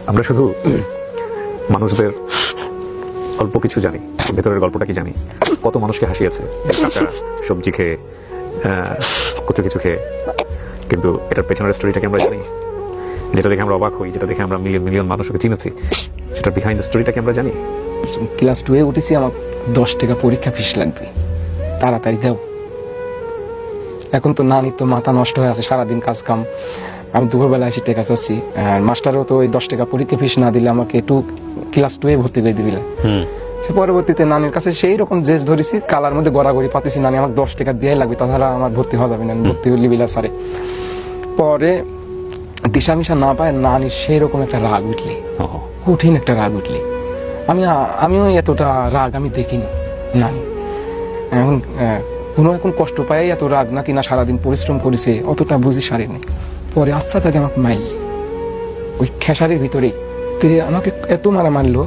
আমরা শুধু মানুষদের অল্প কিছু জানি, ভেতরের গল্পটা কি জানি, কত মানুষকে হাসিয়েছে কাঁচা সবজি খেয়ে, কত কিছু খেয়ে, কিন্তু এটার পেছনের স্টোরিটাকে আমরা জানি। যেটা দেখে আমরা অবাক হই, যেটা দেখে আমরা মিলিয়ন মিলিয়ন মানুষকে চিনেছি, সেটার বিহাইন্ড দ্য স্টোরিটাকে আমরা জানি। ক্লাস 2 উঠেছি, আমার 10 টাকা পরীক্ষা ফিস লাগবে, তাড়াতাড়ি দাও। এখন তো নানি তো মাথা নষ্ট হয়ে আছে, সারাদিন কাজ কাম, আমি দুপুরবেলা এসে টাকা চাচ্ছি, আর মাস্টারও তো ওই 10 টাকা পরীক্ষা ফিস না দিলে আমাকে একটু ক্লাস 2 ভর্তি করে দিবিলে। সে পরবর্তীতে নানির কাছে সেই রকম জেস ধরেছি, কালার মধ্যে গড়াগড়ি পাতেছি, নানি আমাকে 10 টাকা দিয়ে লাগবে, তাছাড়া আমার ভর্তি হওয়া যাবে না, ভর্তি হলে বিলা সারে। পরে দিশা মিশা না পায় নানির সেই রকম একটা রাগ উঠলে, কঠিন একটা রাগ উঠলে, আমিও এতটা রাগ আমি দেখিনি। নানি এখন কষ্ট পাই এত রাগ নাকি না সারাদিন পরিশ্রম করেছে অতটা বুঝি সারিনি। পরে আচ্ছা তাকে আমাকে মাইল ওই খেসারির ভিতরে আমাকে এত মারা মারলো